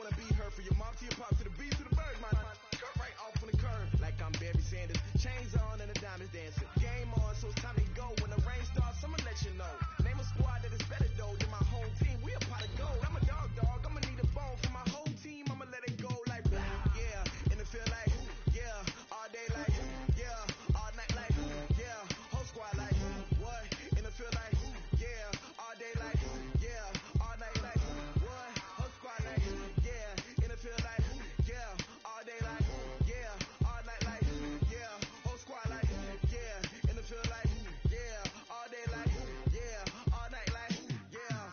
wanna be her from your mom to your pop to the beat to the bird, man. Cut right off on the curb like I'm Barry Sanders. Chains on and the diamonds dancing. Game on, so it's time to go. When the rain starts, I'ma let you know. Name a squad that is better though than my home team. We a pot of gold. I'm a dog. I'ma need a bone for my whole team. I'ma let it go like yeah. And it feel like yeah. All day like yeah. All night like yeah. Whole squad like what? And it feel like yeah. All day like yeah. All night like what? Whole squad like yeah. And it feel like yeah. All day like yeah. All night like yeah. Whole squad like yeah. And it feel like yeah. All day like yeah. All night like yeah.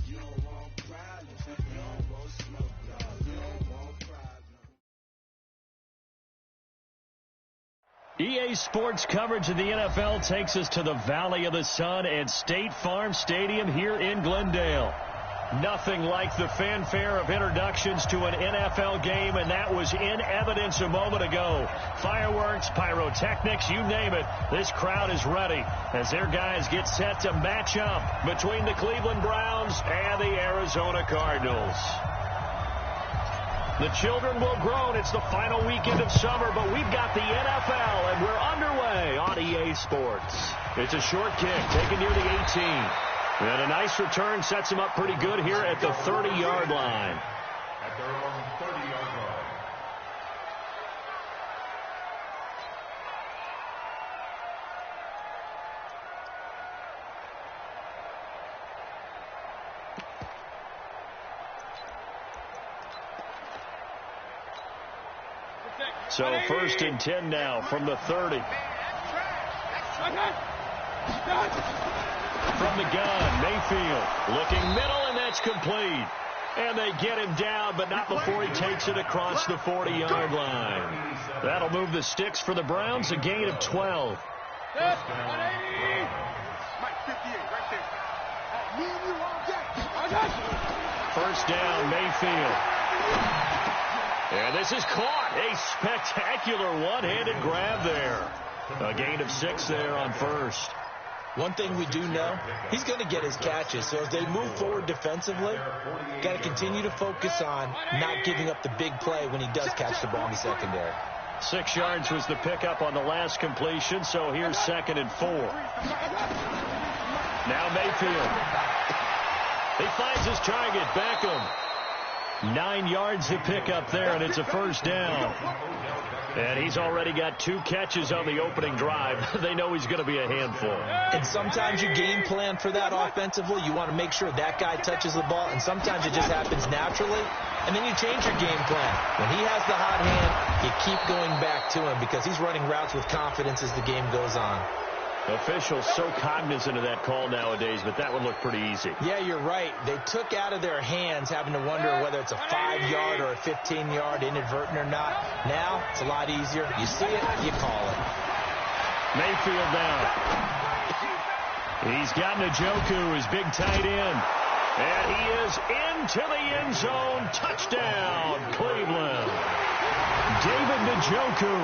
You don't want problems. You don't want smoke, dog. You don't want problems. EA Sports coverage of the NFL takes us to the Valley of the Sun at State Farm Stadium here in Glendale. Nothing like the fanfare of introductions to an NFL game, and that was in evidence a moment ago. Fireworks, pyrotechnics, you name it. This crowd is ready as their guys get set to match up between the Cleveland Browns and the Arizona Cardinals. The children will groan. It's the final weekend of summer, but we've got the NFL, and we're underway on EA Sports. It's a short kick taken near the 18. And a nice return sets him up pretty good here at the 30-yard line. At their own 30-yard line. So 1st and 10 now from the 30. From the gun, Mayfield looking middle, and that's complete. And they get him down, but not before he takes it across the 40-yard line. That'll move the sticks for the Browns, a gain of 12. First down, Mayfield. And this is caught. A spectacular one-handed grab there. A gain of 6 there on first. One thing we do know, he's going to get his catches. So as they move forward defensively, got to continue to focus on not giving up the big play when he does catch the ball in the secondary. 6 yards was the pickup on the last completion, so here's 2nd and 4. Now Mayfield. He finds his target, Beckham. 9 yards to pick up there, and it's a first down. And he's already got 2 catches on the opening drive. They know he's going to be a handful. And sometimes you game plan for that offensively. You want to make sure that guy touches the ball, and sometimes it just happens naturally. And then you change your game plan. When he has the hot hand, you keep going back to him because he's running routes with confidence as the game goes on. Officials so cognizant of that call nowadays, but that would look pretty easy. Yeah, you're right. They took out of their hands having to wonder whether it's a 5-yard or a 15-yard inadvertent or not. Now, it's a lot easier. You see it, you call it. Mayfield down. He's got Njoku, his big tight end. And he is into the end zone. Touchdown, Cleveland. David Njoku.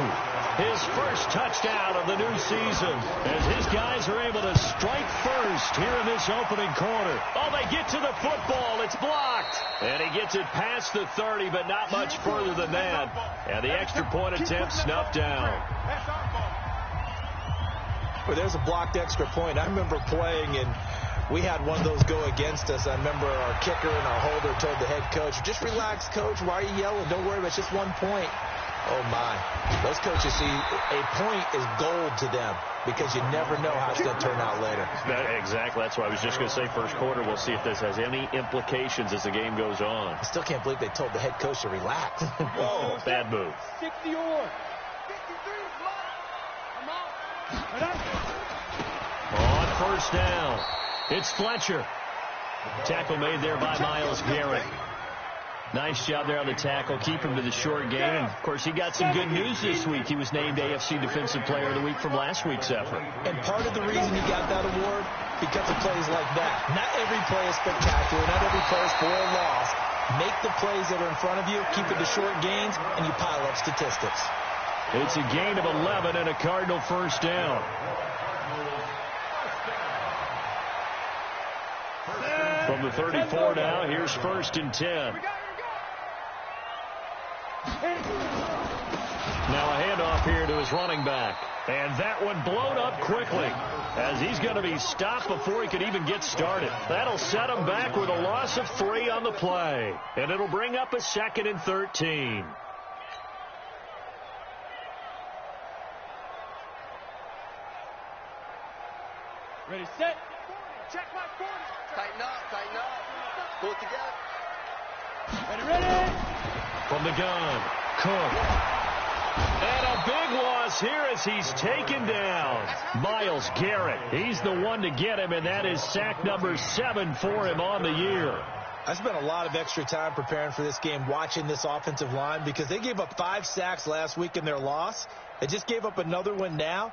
His first touchdown of the new season as his guys are able to strike first here in this opening quarter. Oh, they get to the football. It's blocked. And he gets it past the 30, but not much further than that. And the extra point attempt snuffed down. Well, there's a blocked extra point. I remember playing, and we had one of those go against us. I remember our kicker and our holder told the head coach, just relax, coach. Why are you yelling? Don't worry about it. It's just 1 point. Oh, my. Those coaches see a point is gold to them because you never know how it's going to turn out later. Exactly. That's what I was just going to say. First quarter, we'll see if this has any implications as the game goes on. I still can't believe they told the head coach to relax. Whoa, bad move. 60 on. 53, On first down, it's Fletcher. Tackle made there by Myles Garrett. Nice job there on the tackle. Keep him to the short game. And, of course, he got some good news this week. He was named AFC Defensive Player of the Week from last week's effort. And part of the reason he got that award, because of plays like that. Not every play is spectacular. Not every play is for a loss. Make the plays that are in front of you, keep it to short gains, and you pile up statistics. It's a gain of 11 and a Cardinal first down. From the 34 now, here's 1st and 10. Now a handoff here to his running back. And that one blown up quickly as he's going to be stopped before he could even get started. That'll set him back with a loss of 3 on the play. And it'll bring up a 2nd and 13. Ready, set. Check my 40. Tighten up. Pull it together. Ready. From the gun, Cook. And a big loss here as he's taken down. Myles Garrett, he's the one to get him, and that is sack number 7 for him on the year. I spent a lot of extra time preparing for this game watching this offensive line because they gave up 5 sacks last week in their loss. They just gave up another one now.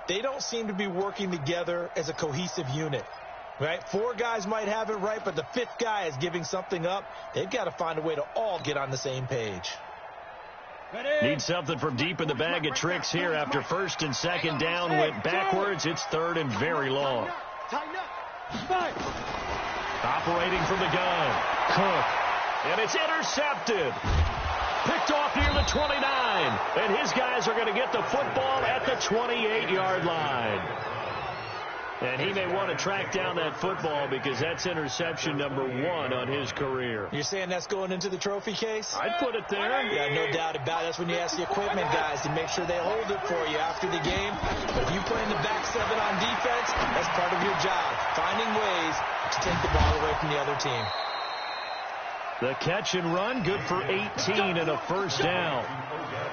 They don't seem to be working together as a cohesive unit. Right? 4 guys might have it right, but the 5th guy is giving something up. They've got to find a way to all get on the same page. Need something from deep in the bag of tricks here after 1st and 2nd down went backwards. It's 3rd and very long. Operating from the gun, Cook. And it's intercepted. Picked off near the 29. And his guys are going to get the football at the 28-yard line. And he may want to track down that football because that's interception number 1 on his career. You're saying that's going into the trophy case? I'd put it there. Yeah, no doubt about it. That's when you ask the equipment guys to make sure they hold it for you after the game. But if you play in the back 7 on defense, that's part of your job, finding ways to take the ball away from the other team. The catch and run, good for 18 and a 1st down.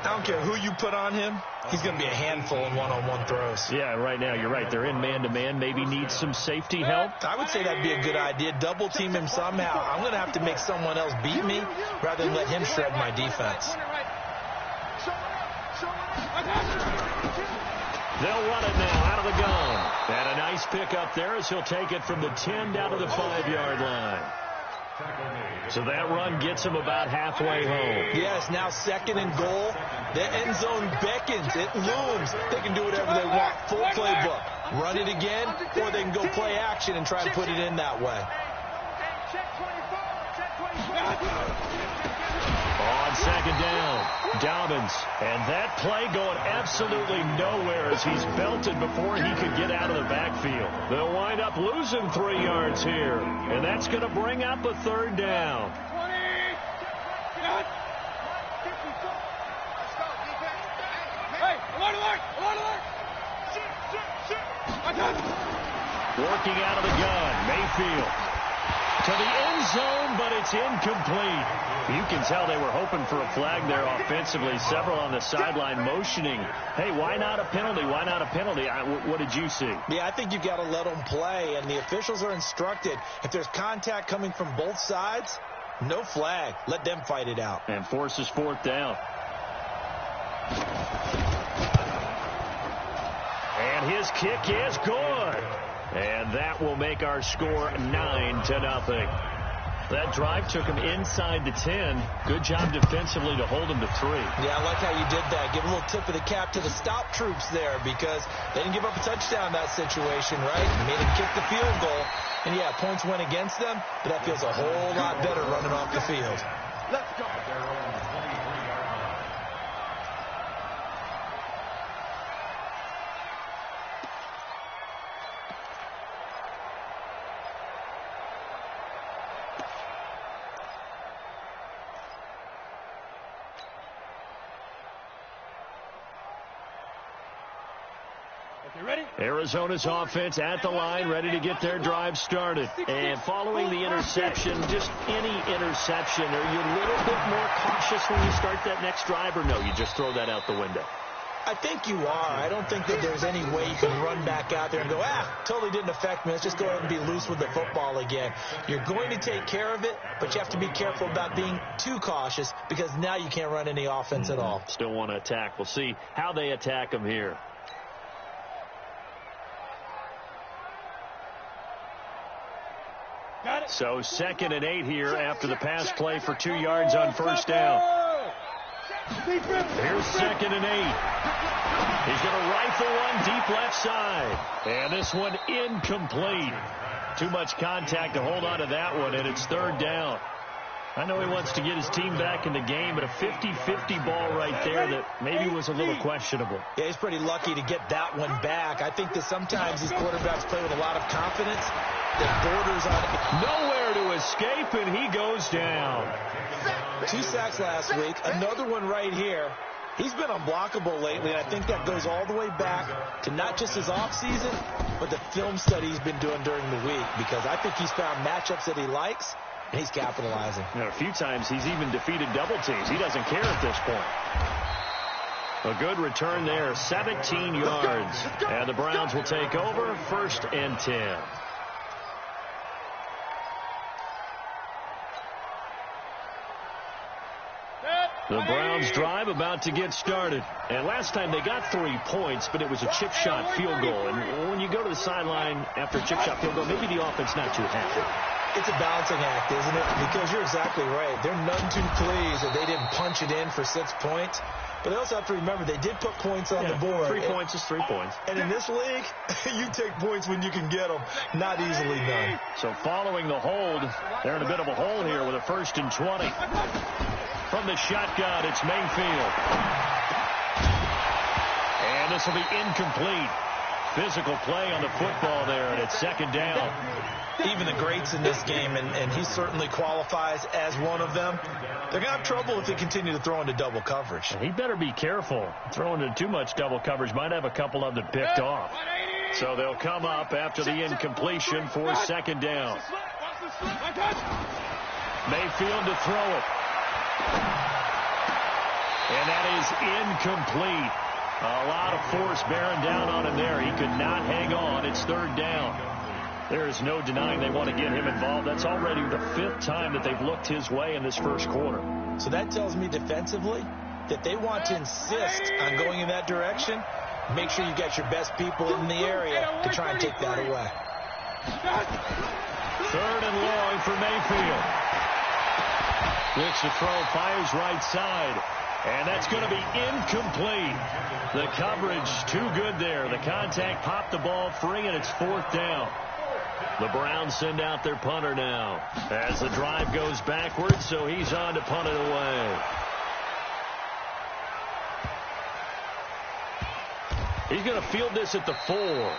I don't care who you put on him. He's going to be a handful in one-on-one throws. Yeah, right now, you're right. They're in man-to-man. Maybe need some safety help. I would say that'd be a good idea. Double team him somehow. I'm going to have to make someone else beat me rather than let him shred my defense. They'll run it now out of the gun. And a nice pickup there as he'll take it from the 10 down to the 5-yard line. So that run gets him about halfway home. Yes, now 2nd and goal. The end zone beckons. It looms. They can do whatever they want. Full playbook. Run it again, or they can go play action and try to put it in that way. On 2nd down, Dobbins. And that play going absolutely nowhere as he's belted before he could get out of the backfield. They'll wind up losing 3 yards here. And that's going to bring up a 3rd down. Working out of the gun, Mayfield. To the end zone, but it's incomplete. You can tell they were hoping for a flag there offensively. Several on the sideline motioning, hey, why not a penalty? Why not a penalty? What did you see? Yeah, I think you've got to let them play, and the officials are instructed. If there's contact coming from both sides, no flag. Let them fight it out. And forces 4th down. And his kick is good. And that will make our score 9-0. That drive took him inside the 10. Good job defensively to hold him to 3. Yeah, I like how you did that. Give a little tip of the cap to the stop troops there because they didn't give up a touchdown in that situation, right? Made him kick the field goal. And, yeah, points went against them, but that feels a whole lot better running off the field. Let's go. Arizona's offense at the line, ready to get their drive started. And following the interception, just any interception, are you a little bit more cautious when you start that next drive, or no, you just throw that out the window? I think you are. I don't think that there's any way you can run back out there and go, totally didn't affect me. Let's just go ahead and be loose with the football again. You're going to take care of it, but you have to be careful about being too cautious because now you can't run any offense at all. Still want to attack. We'll see how they attack them here. So 2nd and 8 here after the pass play for 2 yards on 1st down. Here's 2nd and 8. He's going to rifle one deep left side. And this one incomplete. Too much contact to hold on to that one, and it's third down. I know he wants to get his team back in the game, but a 50-50 ball right there that maybe was a little questionable. Yeah, he's pretty lucky to get that one back. I think that sometimes these quarterbacks play with a lot of confidence that borders on nowhere to escape, and he goes down. 2 sacks last week, another one right here. He's been unblockable lately, and I think that goes all the way back to not just his offseason, but the film study he's been doing during the week, because I think he's found matchups that he likes, and he's capitalizing. You know, a few times he's even defeated double teams. He doesn't care at this point. A good return there, 17 yards. And the Browns will take over, 1st and 10. The Browns drive about to get started. And last time they got 3 points, but it was a chip shot field goal. And when you go to the sideline after a chip shot field goal, maybe the offense not too happy. It's a balancing act, isn't it? Because you're exactly right. They're none too pleased that they didn't punch it in for 6 points. But they also have to remember they did put points on the board. 3 points is 3 points. And in this league, you take points when you can get them. Not easily done. So following the hold, they're in a bit of a hole here with a 1st and 20. From the shotgun, it's Mayfield. And this will be incomplete. Physical play on the football there, and it's 2nd down. Even the greats in this game, and he certainly qualifies as one of them, they're going to have trouble if they continue to throw into double coverage. And he better be careful. Throwing into too much double coverage might have a couple of them picked off. So they'll come up after the incompletion for 2nd down. Mayfield to throw it. And that is incomplete. A lot of force bearing down on him there. He could not hang on. It's 3rd down. There is no denying they want to get him involved. That's already the 5th time that they've looked his way in this 1st quarter. So that tells me defensively that they want to insist on going in that direction. Make sure you get your best people in the area to try and take that away. 3rd and long for Mayfield. Looks to throw, fires right side. And that's going to be incomplete. The coverage too good there. The contact popped the ball free, and it's 4th down. The Browns send out their punter now as the drive goes backwards, so he's on to punt it away. He's going to field this at the 4.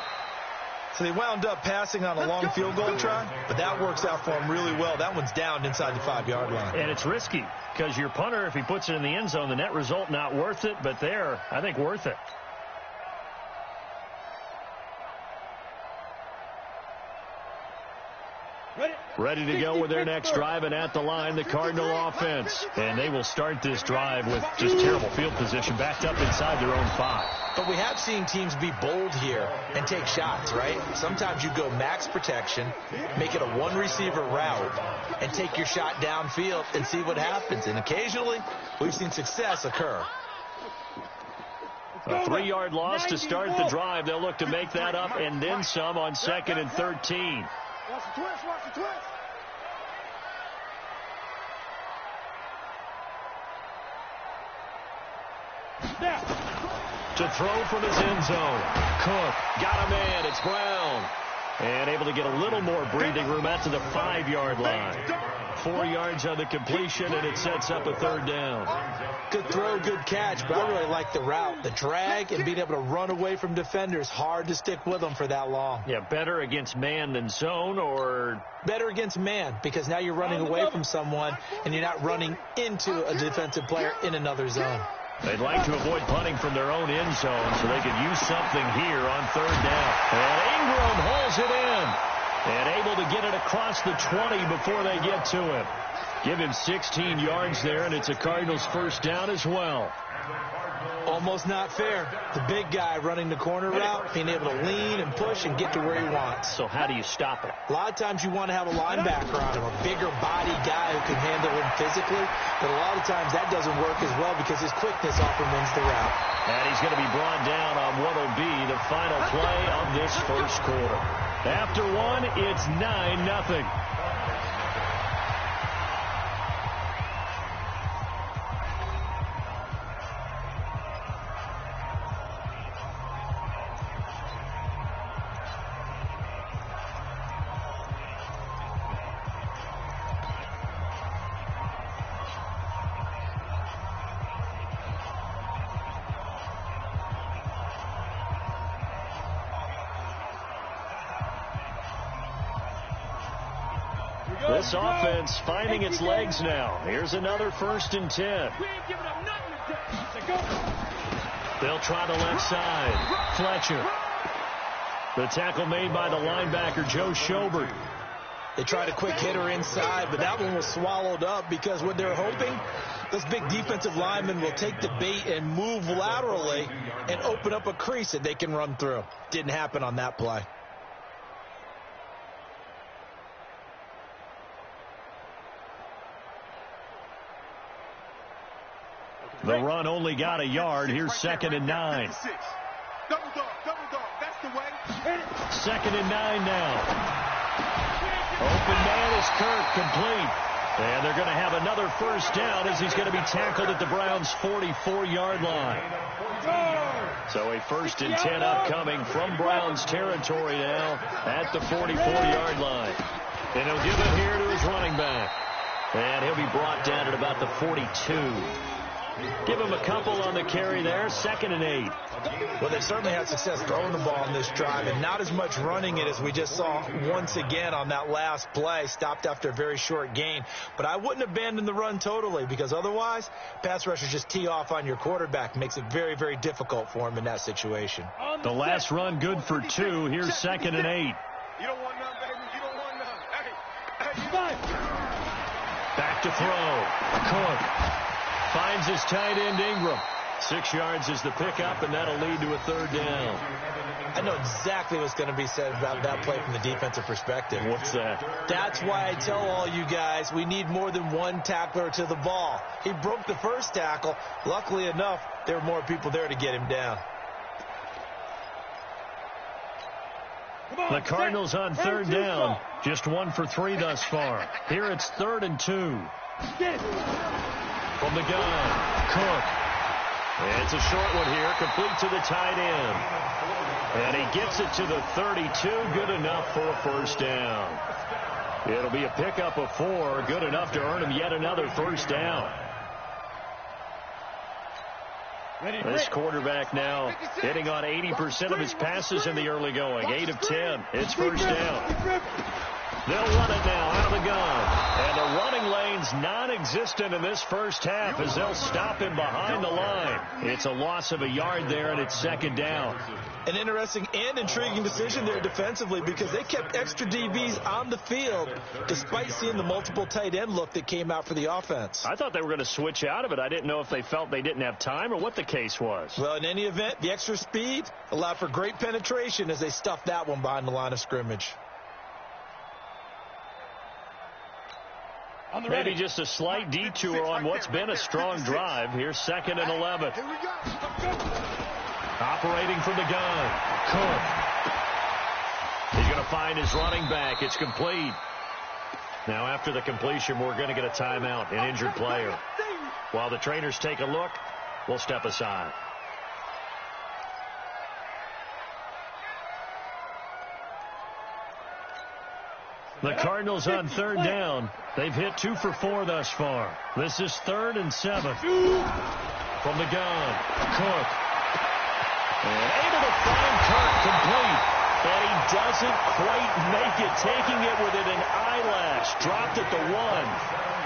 So they wound up passing on a long field goal try, but that works out for them really well. That one's down inside the 5-yard line. And it's risky because your punter, if he puts it in the end zone, the net result not worth it, but there, I think worth it. Ready to go with their next drive, and at the line, the Cardinal offense. And they will start this drive with just terrible field position, backed up inside their own 5. But we have seen teams be bold here and take shots, right? Sometimes you go max protection, make it a 1-receiver route, and take your shot downfield and see what happens. And occasionally, we've seen success occur. A 3-yard loss to start the drive. They'll look to make that up and then some on 2nd and 13. Watch the twist, watch the twist. To throw from his end zone. Cook got a man. It's Brown. And able to get a little more breathing room out to the 5-yard line. 4 yards on the completion, and it sets up a 3rd down. Good throw, good catch, but I really like the route. The drag and being able to run away from defenders, hard to stick with them for that long. Yeah, better against man than zone, or? Better against man, because now you're running away from someone, and you're not running into a defensive player in another zone. They'd like to avoid punting from their own end zone, so they could use something here on 3rd down. And Ingram hauls it in, and able to get it across the 20 before they get to him. Give him 16 yards there, and it's a Cardinals 1st down as well. Almost not fair. The big guy running the corner route, being able to lean and push and get to where he wants. So how do you stop it? A lot of times you want to have a linebacker on him, a bigger body guy who can handle him physically. But a lot of times that doesn't work as well because his quickness often wins the route. And he's going to be brought down on what will be the final play of this 1st quarter. After 1, it's 9-0. This offense finding its legs now. Here's another 1st and 10. They'll try the left side. Fletcher. The tackle made by the linebacker, Joe Schobert. They tried a quick hitter inside, but that one was swallowed up because what they're hoping, those big defensive linemen will take the bait and move laterally and open up a crease that they can run through. Didn't happen on that play. The run only got a yard. Here's 2nd and 9. Double dog, that's the way. 2nd and 9 now. Open man is Kirk, complete. And they're going to have another 1st down as he's going to be tackled at the Browns' 44-yard line. So a 1st and 10 upcoming from Browns territory now at the 44-yard line. And he'll give it here to his running back. And he'll be brought down at about the 42. Give him a couple on the carry there. 2nd and 8. Well, they certainly had success throwing the ball on this drive, and not as much running it as we just saw once again on that last play. Stopped after a very short gain. But I wouldn't abandon the run totally, because otherwise, pass rushers just tee off on your quarterback. Makes it very, very difficult for him in that situation. The last run good for 2. Here's 2nd and 8. You don't want none, baby. You don't want none. Hey, Back to throw. Cook finds his tight end Ingram. 6 yards is the pickup, and that'll lead to a 3rd down. I know exactly what's going to be said about that play from the defensive perspective. What's that? That's why I tell all you guys we need more than one tackler to the ball. He broke the first tackle. Luckily enough, there were more people there to get him down. The Cardinals on 3rd down. Just 1 for 3 thus far. Here it's 3rd and 2. From the gun, Cook. It's a short one here, complete to the tight end. And he gets it to the 32, good enough for a 1st down. It'll be a pickup of 4, good enough to earn him yet another 1st down. This quarterback now hitting on 80% of his passes in the early going. 8 of 10. It's 1st down. They'll run it now out of the gun. And the running lane's non-existent in this first half as they'll stop him behind the line. It's a loss of a yard there, and it's 2nd down. An interesting and intriguing decision there defensively because they kept extra DBs on the field despite seeing the multiple tight end look that came out for the offense. I thought they were going to switch out of it. I didn't know if they felt they didn't have time or what the case was. Well, in any event, the extra speed allowed for great penetration as they stuffed that one behind the line of scrimmage. Maybe just a slight detour on what's been a strong drive. Here's 2nd and 11. Operating from the gun, Cook. He's going to find his running back. It's complete. Now after the completion, we're going to get a timeout, an injured player. While the trainers take a look, we'll step aside. The Cardinals on 3rd down. They've hit 2 for 4 thus far. This is 3rd and 7. From the gun, Cook. And able to find Kirk complete. And he doesn't quite make it, taking it within an eyelash. Dropped at the 1.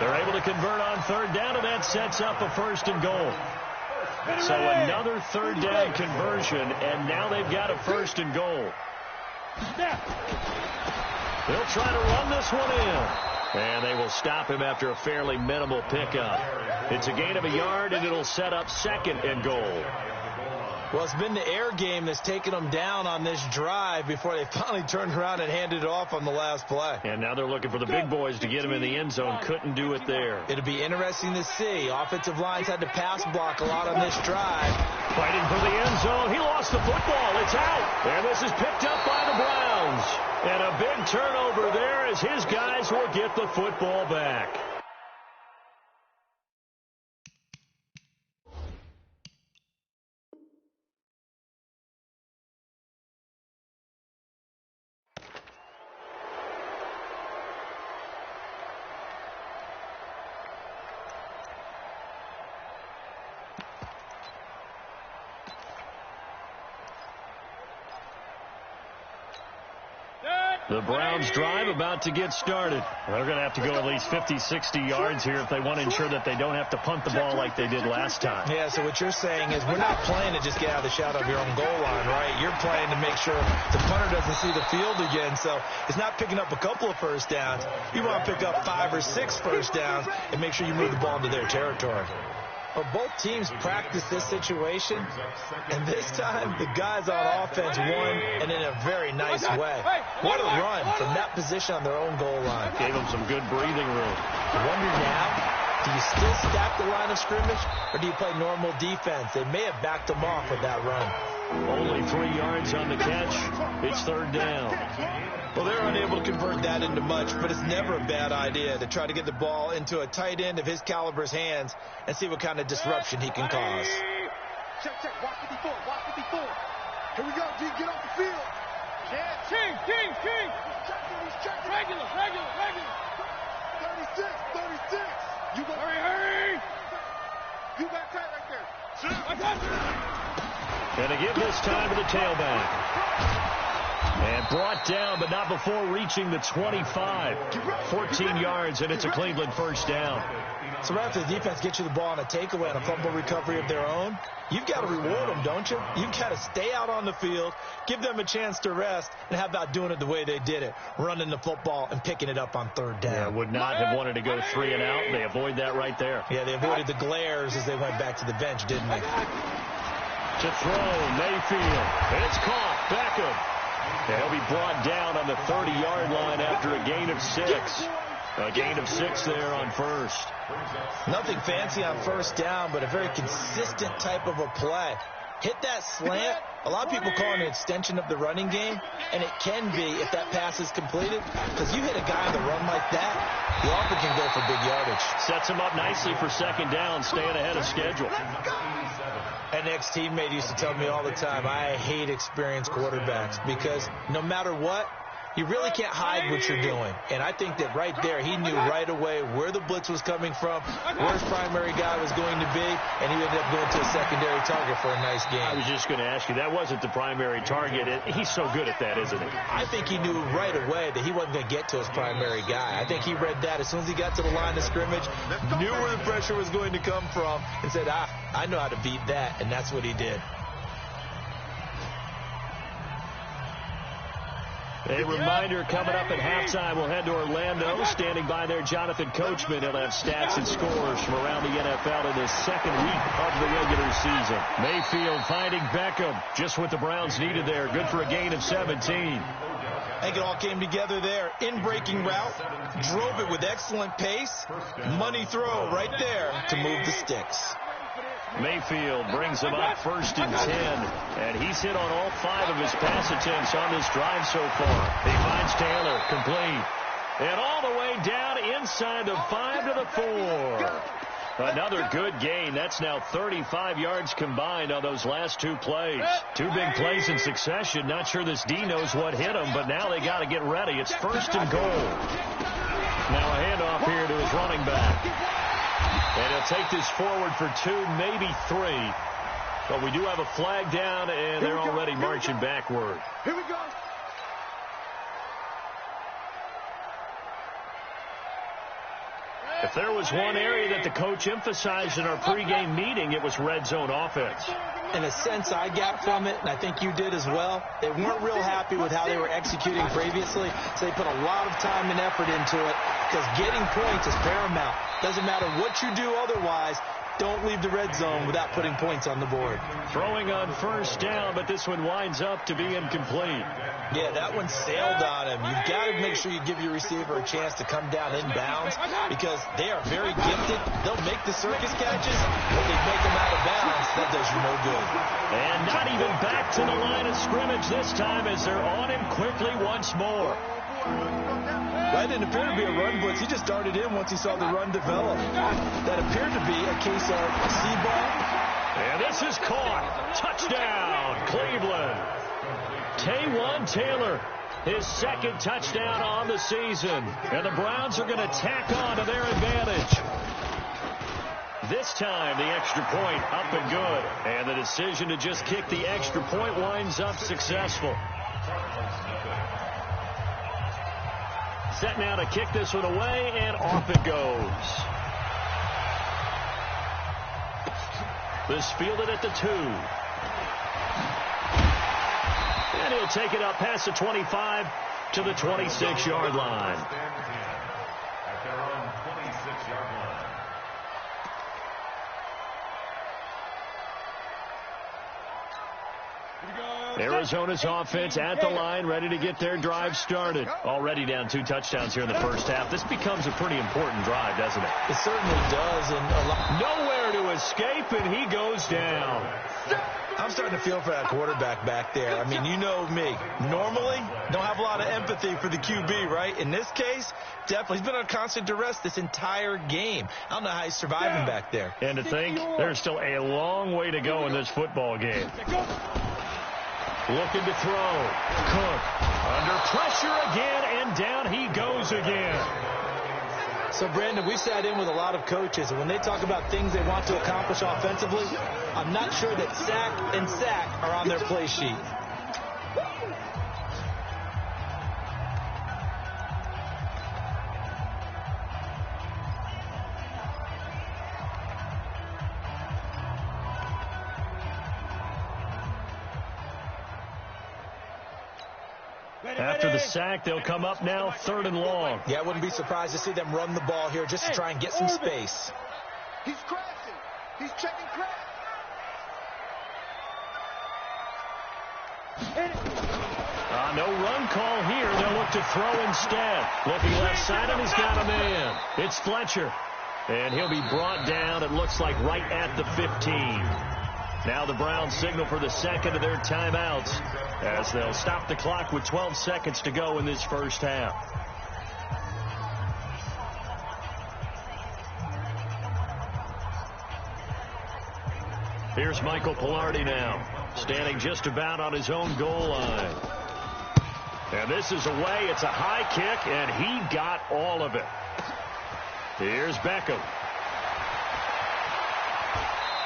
They're able to convert on 3rd down, and that sets up a 1st and goal. So another 3rd down conversion, and now they've got a 1st and goal. They'll try to run this one in. And they will stop him after a fairly minimal pickup. It's a gain of a yard, and it'll set up 2nd and goal. Well, it's been the air game that's taken them down on this drive before they finally turned around and handed it off on the last play. And now they're looking for the big boys to get him in the end zone. Couldn't do it there. It'll be interesting to see. Offensive lines had to pass block a lot on this drive. Fighting for the end zone. He lost the football. It's out. And this is picked up by the Browns. And a big turnover there as his guys will get the football back. The Browns drive about to get started. They're going to have to go at least 50, 60 yards here if they want to ensure that they don't have to punt the ball like they did last time. Yeah, so what you're saying is we're not playing to just get out of the shadow of your own goal line, right? You're playing to make sure the punter doesn't see the field again. So it's not picking up a couple of first downs. You want to pick up 5 or 6 first downs and make sure you move the ball into their territory. Well, both teams practice this situation, and this time the guys on offense won, and in a very nice way. What a run from that position on their own goal line. Gave them some good breathing room. I wonder now, do you still stack the line of scrimmage, or do you play normal defense? They may have backed them off with that run. Only 3 yards on the catch. It's third down. Well, they're unable to convert that into much, but it's never a bad idea to try to get the ball into a tight end of his caliber's hands and see what kind of disruption he can cause. Check, watch 54, watch 54. Here we go, G, get off the field. Yeah, King. Regular. 36. You go. Hurry. You got tight right there. I got you. And to give this time to the tailback. And brought down, but not before reaching the 25. 14 yards, and it's a Cleveland first down. So right after the defense gets you the ball on a takeaway and a fumble recovery of their own, you've got to reward them, don't you? You've got to stay out on the field, give them a chance to rest, and how about doing it the way they did it, running the football and picking it up on third down. Yeah, would not have wanted to go 3 and out. They avoid that right there. Yeah, they avoided the glares as they went back to the bench, didn't they? To throw, Mayfield. And it's caught. Beckham. He'll be brought down on the 30-yard line after a gain of 6. A gain of 6 there on first. Nothing fancy on first down, but a very consistent type of a play. Hit that slant. A lot of people call it an extension of the running game, and it can be if that pass is completed, because you hit a guy on the run like that, you often can go for big yardage. Sets him up nicely for second down, staying ahead of schedule. An ex-teammate used to tell me all the time, I hate experienced quarterbacks because no matter what, you really can't hide what you're doing. And I think that right there, he knew right away where the blitz was coming from, where his primary guy was going to be, and he ended up going to a secondary target for a nice game. I was just going to ask you, that wasn't the primary target. He's so good at that, isn't he? I think he knew right away that he wasn't going to get to his primary guy. I think he read that as soon as he got to the line of scrimmage, knew where the pressure was going to come from, and said, I know how to beat that, and that's what he did. A reminder coming up at halftime, we'll head to Orlando. Standing by there, Jonathan Coachman. He'll have stats and scores from around the NFL in this second week of the regular season. Mayfield finding Beckham. Just what the Browns needed there. Good for a gain of 17. I think it all came together there. In-breaking route, drove it with excellent pace. Money throw right there to move the sticks. Mayfield brings him up first and 10, and he's hit on all 5 of his pass attempts on this drive so far. He finds Taylor, complete, and all the way down inside the 5 to the 4. Another good gain. That's now 35 yards combined on those last 2 plays. 2 big plays in succession. Not sure this D knows what hit him, but now they got to get ready. It's first and goal. Now a handoff here to his running back. And he'll take this forward for 2, maybe 3. But we do have a flag down, and they're already marching backward. Here we go. If there was one area that the coach emphasized in our pregame meeting, it was red zone offense. In a sense, I got from it, and I think you did as well. They weren't real happy with how they were executing previously, so they put a lot of time and effort into it because getting points is paramount. Doesn't matter what you do otherwise. Don't leave the red zone without putting points on the board. Throwing on first down, but this one winds up to be incomplete. Yeah, that one sailed on him. You've got to make sure you give your receiver a chance to come down inbounds because they are very gifted. They'll make the circus catches, but they make them out of bounds. That does you no good. And not even back to the line of scrimmage this time as they're on him quickly once more. That didn't appear to be a run blitz. He just darted in once he saw the run develop. That appered to be a case of C-ball. And this is caught. Touchdown, Cleveland. Taywan Taylor, his second touchdown on the season. And the Browns are going to tack on to their advantage. This time, the extra point up and good. And the decision to just kick the extra point winds up successful. set now to kick this one away, and off it goes. This fielded at the 2. And he'll take it up past the 25 to the 26-yard line. At their own 26-yard line. Arizona's offense at the line, ready to get their drive started. Already down 2 touchdowns here in the first half. This becomes a pretty important drive, doesn't it? It certainly does. And nowhere to escape, and he goes down. I'm starting to feel for that quarterback back there. I mean, you know me. Normally, don't have a lot of empathy for the QB, right? In this case, definitely. He's been on constant duress this entire game. I don't know how he's surviving back there. And to think, there's still a long way to go in this football game. Looking to throw. Cook under pressure again, and down he goes again. So, Brandon, we sat in with a lot of coaches, and when they talk about things they want to accomplish offensively, I'm not sure that sack and sack are on their play sheet. After the sack, they'll come up now 3rd and long. Yeah, I wouldn't be surprised to see them run the ball here just to try and get some space. He's crashing. He's checking crash. No run call here. They'll look to throw instead. Looking left side, and he's got a man. It's Fletcher. And he'll be brought down, it looks like, right at the 15. Now the Browns signal for the second of their timeouts as they'll stop the clock with 12 seconds to go in this first half. Here's Michael Pilardi now, standing just about on his own goal line. And this is away. It's a high kick, and he got all of it. Here's Beckham.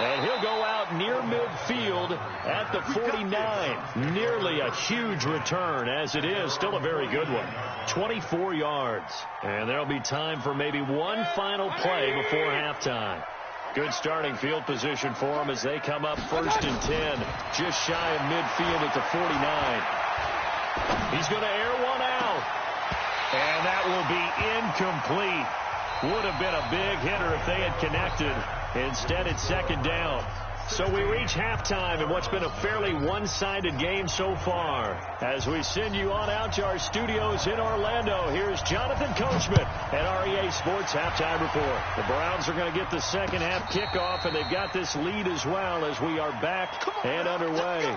And he'll go out near midfield at the 49. Nearly a huge return, as it is. Still a very good one. 24 yards. And there'll be time for maybe one final play before halftime. Good starting field position for them as they come up 1st and 10. Just shy of midfield at the 49. He's going to air one out. And that will be incomplete. Would have been a big hitter if they had connected. Instead, it's 2nd down. So we reach halftime in what's been a fairly one-sided game so far. As we send you on out to our studios in Orlando, here's Jonathan Coachman at REA Sports Halftime Report. The Browns are going to get the second half kickoff, and they've got this lead as well as we are back and underway.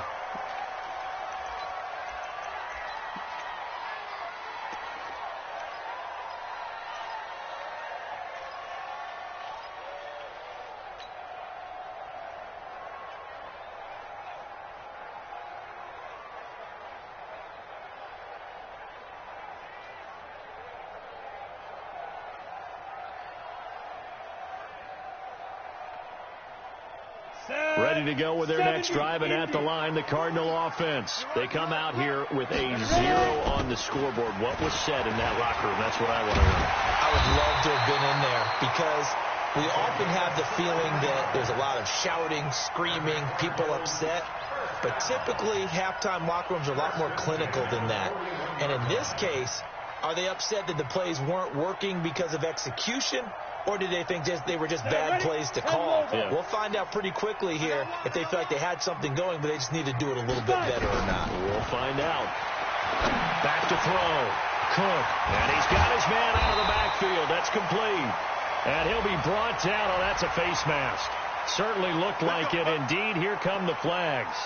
Ready to go with their next drive, and at the line, the Cardinal offense. They come out here with a 0 on the scoreboard. What was said in that locker room? That's what I want to know. I would love to have been in there because we often have the feeling that there's a lot of shouting, screaming, people upset. But typically, halftime locker rooms are a lot more clinical than that. And in this case, are they upset that the plays weren't working because of execution? Or did they think they were just bad plays to call? Yeah. We'll find out pretty quickly here if they feel like they had something going, but they just need to do it a little bit better or not. We'll find out. Back to throw. Cook. And he's got his man out of the backfield. That's complete. And he'll be brought down. Oh, that's a face mask. Certainly looked like it. Indeed, here come the flags.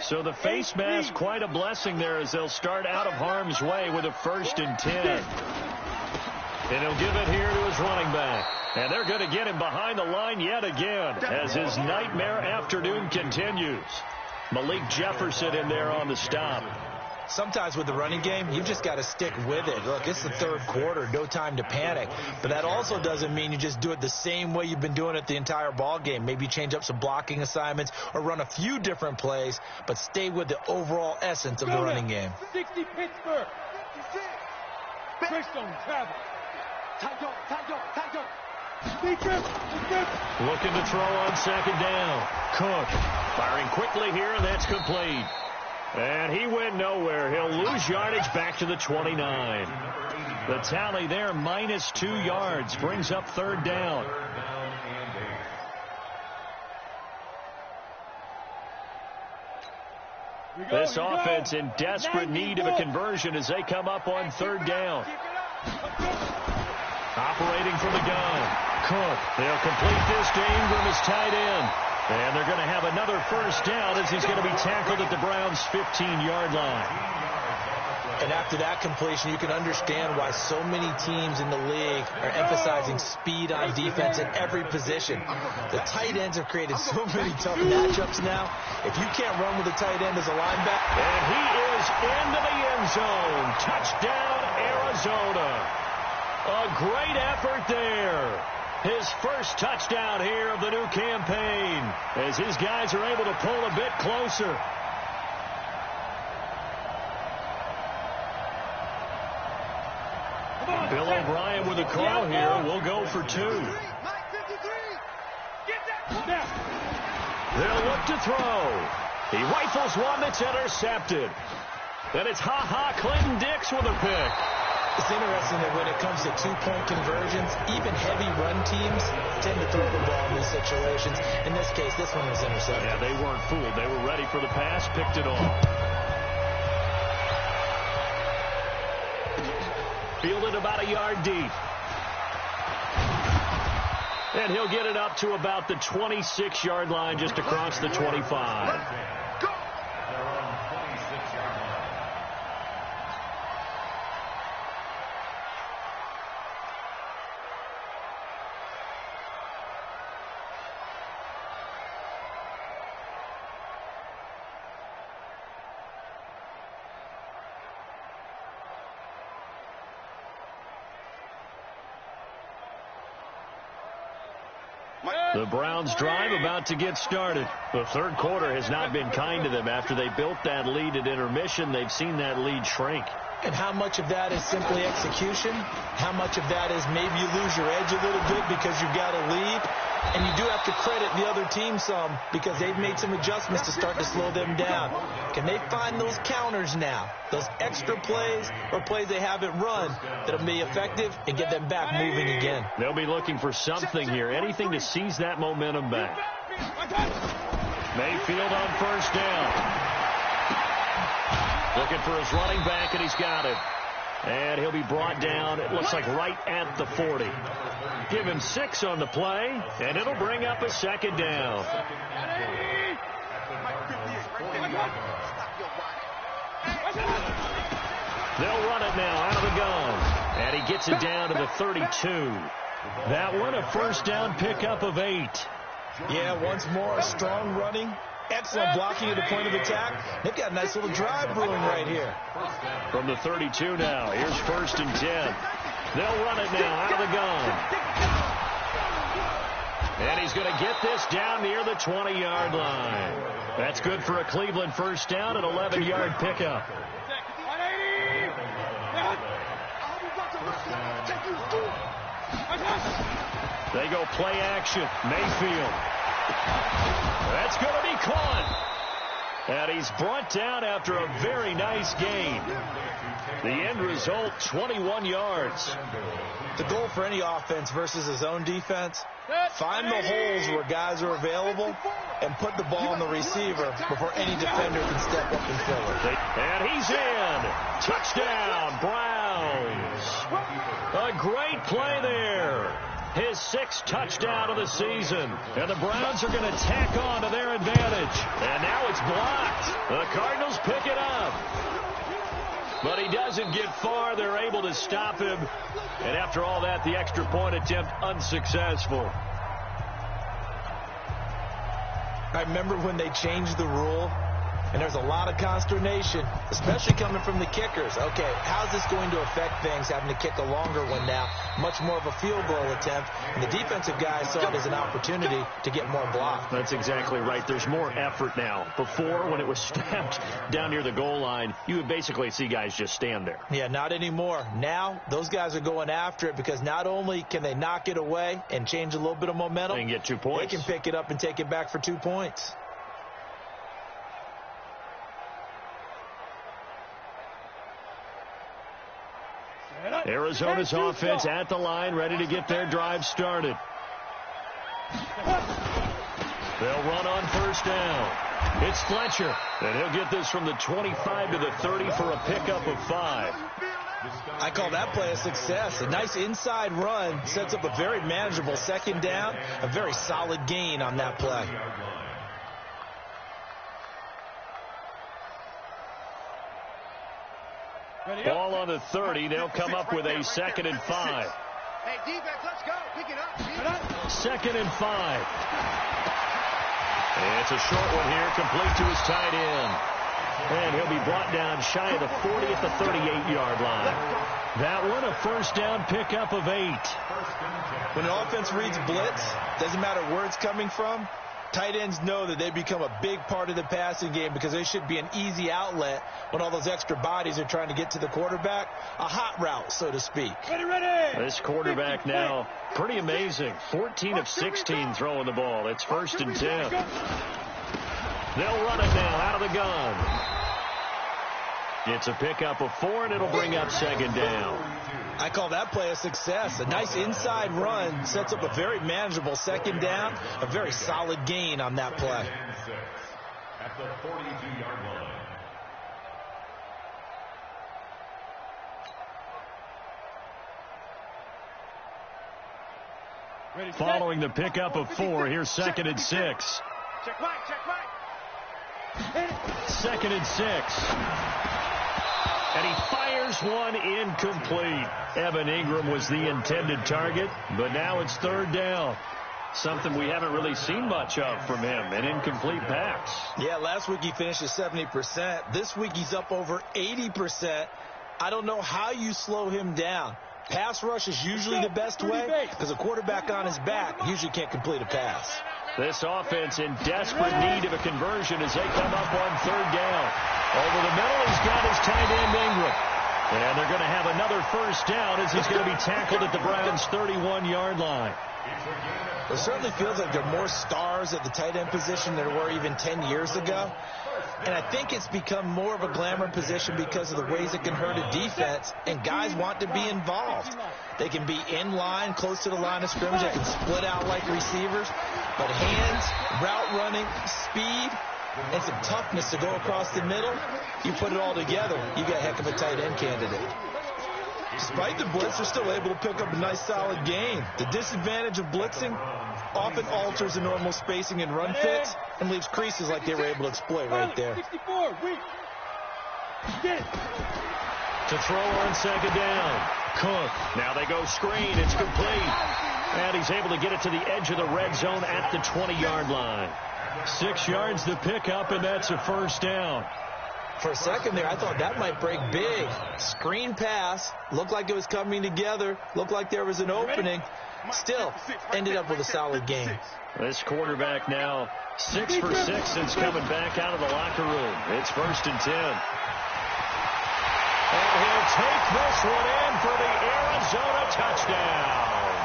So the face mask, quite a blessing there as they'll start out of harm's way with a 1st and 10. And he'll give it here to his running back. And they're going to get him behind the line yet again as his nightmare afternoon continues. Malik Jefferson in there on the stop. Sometimes with the running game, you've just got to stick with it. Look, it's the third quarter, no time to panic. But that also doesn't mean you just do it the same way you've been doing it the entire ball game. Maybe change up some blocking assignments or run a few different plays, but stay with the overall essence of the running game. 60 Pittsburgh. Bristol travel. Looking to throw on second down. Cook firing quickly here, and that's complete. And he went nowhere. He'll lose yardage back to the 29. The tally there, -2 yards, brings up third down. This offense in desperate need of a conversion as they come up on third down. Operating from the gun. Cook. They'll complete this to Ingram as tight end. And they're going to have another first down as he's going to be tackled at the Browns' 15-yard line. And after that completion, you can understand why so many teams in the league are emphasizing speed on defense at every position. The tight ends have created so many tough matchups now. If you can't run with a tight end as a linebacker. And he is into the end zone. Touchdown, Arizona. A great effort there. His first touchdown here of the new campaign as his guys are able to pull a bit closer. Bill O'Brien with a call here. We'll go for 2. They'll look to throw. He rifles one that's intercepted. Then it's Clinton Dix with a pick. It's interesting that when it comes to two-point conversions, even heavy run teams tend to throw the ball in these situations. In this case, this one was intercepted. Yeah, they weren't fooled. They were ready for the pass, picked it off. Fielded about a yard deep. And he'll get it up to about the 26-yard line, just across the 25. The Browns drive about to get started. The third quarter has not been kind to them. After they built that lead at intermission, they've seen that lead shrink. And how much of that is simply execution? How much of that is maybe you lose your edge a little bit because you've got a lead? And you do have to credit the other team some because they've made some adjustments to start to slow them down. Can they find those counters now, those extra plays or plays they haven't run that'll be effective and get them back moving again? They'll be looking for something here, anything to seize that momentum back. Mayfield on first down. Looking for his running back, and he's got it. And he'll be brought down, it looks like right at the 40. Give him 6 on the play, and it'll bring up a second down. They'll run it now out of the gun. And he gets it down to the 32. That one a first down pickup of 8. Yeah, once more, strong running. Excellent blocking at the point of attack. They've got a nice little drive brewing right here. From the 32 now. Here's first and 10. They'll run it now out of the gun. And he's going to get this down near the 20-yard line. That's good for a Cleveland first down, an 11-yard pickup. They go play action. Mayfield. That's going to be caught. And he's brought down after a very nice gain. The end result, 21 yards. The goal for any offense versus his own defense, find the holes where guys are available and put the ball on the receiver before any defender can step up and fill it. And he's in. Touchdown, Browns. A great play there. His 6th touchdown of the season. And the Browns are going to tack on to their advantage. And now it's blocked. The Cardinals pick it up. But he doesn't get far. They're able to stop him. And after all that, the extra point attempt unsuccessful. I remember when they changed the rule and there's a lot of consternation, especially coming from the kickers. Okay, how's this going to affect things, having to kick a longer one now, much more of a field goal attempt, and the defensive guys saw it as an opportunity to get more block. That's exactly right. There's more effort now. Before, when it was snapped down near the goal line, you would basically see guys just stand there. Yeah, not anymore. Now, those guys are going after it because not only can they knock it away and change a little bit of momentum, they can get 2 points. They can pick it up and take it back for 2 points. Arizona's offense at the line, ready to get their drive started. They'll run on first down. It's Fletcher, and he'll get this from the 25 to the 30 for a pickup of 5. I call that play a success. A nice inside run sets up a very manageable second down, a very solid gain on that play. Ball on the 30. They'll come up with a 2nd and 5. Hey, defense, let's go. Pick it up. 2nd and 5. And it's a short one here, complete to his tight end. And he'll be brought down shy of the 40 at the 38-yard line. That one, a first down pickup of 8. When an offense reads blitz, doesn't matter where it's coming from, tight ends know that they become a big part of the passing game because they should be an easy outlet when all those extra bodies are trying to get to the quarterback. A hot route, so to speak. Ready. This quarterback now, pretty amazing. 14 of 16 throwing the ball. It's 1st and 10. They'll run it now out of the gun. It's a pickup of 4, and it'll bring up 2nd down. I call that play a success. A nice inside run sets up a very manageable 2nd down, a very solid gain on that play. At the 42-yard line. Following the pickup of 4, here's 2nd and 6. Check back. 2nd and 6. And he fires one incomplete. Evan Ingram was the intended target, but now it's 3rd down. Something we haven't really seen much of from him, an incomplete pass. Yeah, last week he finished at 70%. This week he's up over 80%. I don't know how you slow him down. Pass rush is usually the best way because a quarterback on his back usually can't complete a pass. This offense in desperate need of a conversion as they come up on 3rd down. Over the middle, he's got his tight end Ingram. And they're going to have another first down as he's going to be tackled at the Browns' 31-yard line. It certainly feels like there are more stars at the tight end position than there were even 10 years ago. And I think it's become more of a glamour position because of the ways it can hurt a defense, and guys want to be involved. They can be in line, close to the line of scrimmage. They can split out like receivers. But hands, route running, speed, and some toughness to go across the middle, you put it all together, you got a heck of a tight end candidate. Despite the blitz, they're still able to pick up a nice solid gain. The disadvantage of blitzing often alters the normal spacing and run fits and leaves creases like they were able to exploit right there. To throw on 2nd down. Cook. Now they go screen. It's complete. And he's able to get it to the edge of the red zone at the 20-yard line. 6 yards to pick up, and that's a first down. For a second there, I thought that might break big. Screen pass. Looked like it was coming together. Looked like there was an opening. Still, ended up with a solid game. This quarterback now 6 for 6 since coming back out of the locker room. It's 1st and 10. And he'll take this one in for the Arizona touchdown.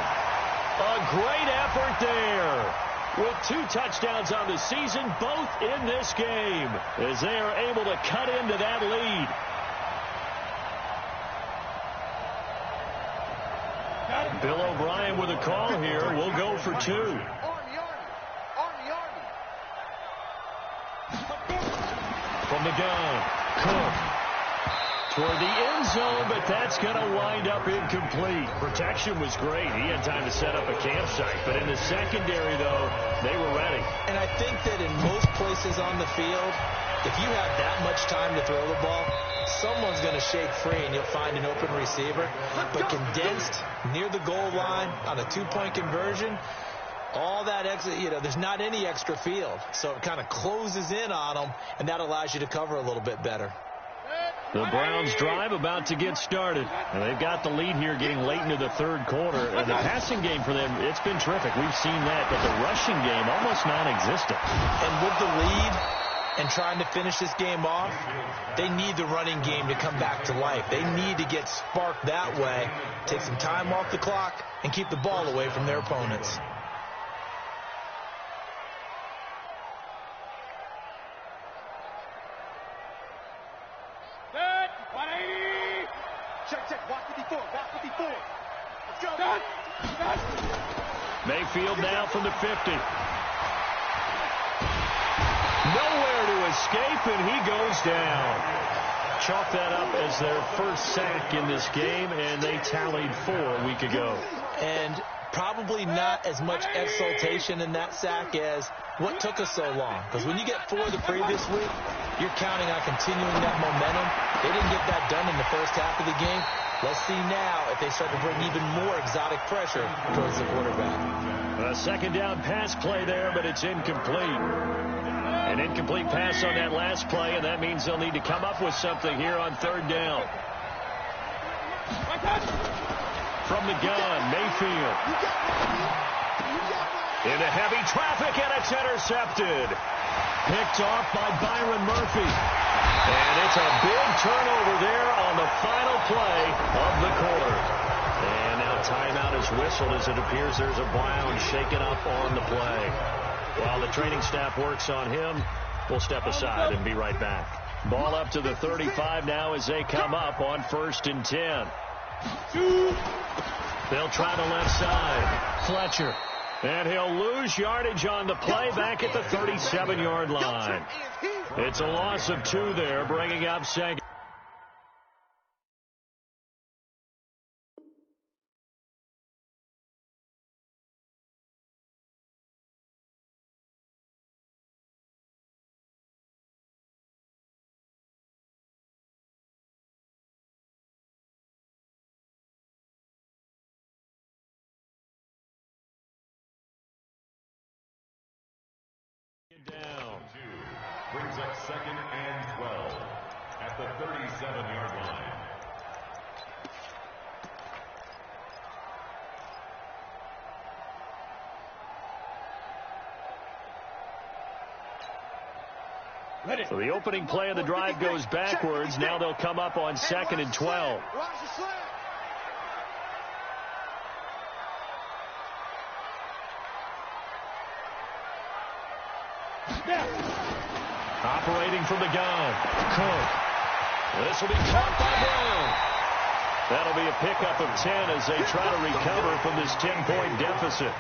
A great effort there. With 2 touchdowns on the season, both in this game, as they are able to cut into that lead. Bill O'Brien with a call here. We'll go for 2. Army. From the gun, Cook. Toward the end zone, but that's going to wind up incomplete. Protection was great. He had time to set up a campsite. But in the secondary, though, they were ready. And I think that in most places on the field, if you have that much time to throw the ball, someone's going to shake free and you'll find an open receiver. But condensed near the goal line on a 2-point conversion, All that extra, there's not any extra field. So it kind of closes in on them, and that allows you to cover a little bit better. The Browns drive about to get started. And they've got the lead here getting late into the third quarter. And the passing game for them, it's been terrific. We've seen that. But the rushing game, almost non-existent. And with the lead and trying to finish this game off, they need the running game to come back to life. They need to get sparked that way, take some time off the clock, and keep the ball away from their opponents. Check. Block 54. Let's go. Done. Mayfield now from the 50. Nowhere to escape, and he goes down. Chalk that up as their first sack in this game, and they tallied 4 a week ago. And probably not as much exultation in that sack as what took us so long. Because when you get 4 the previous week, you're counting on continuing that momentum. They didn't get that done in the first half of the game. Let's see now if they start to bring even more exotic pressure towards the quarterback. A second down pass play there, but it's incomplete. An incomplete pass on that last play, and that means they'll need to come up with something here on third down. From the gun, Mayfield. Into heavy traffic, and it's intercepted. Picked off by Byron Murphy. And it's a big turnover there on the final play of the quarter. And now timeout is whistled as it appears there's a Brown shaken up on the play. While the training staff works on him, we'll step aside and be right back. Ball up to the 35 now as they come up on 1st and 10. They'll try the left side. Fletcher. And he'll lose yardage on the play back at the 37-yard line. It's a loss of 2 there, bringing up second. Down. Brings up 2nd and 12 at the 37-yard line. So the opening play of the drive goes backwards. Now they'll come up on 2nd and 12. Operating from the gun, Cook. This will be caught by Brown. That'll be a pickup of 10 as they try to recover from this 10-point deficit.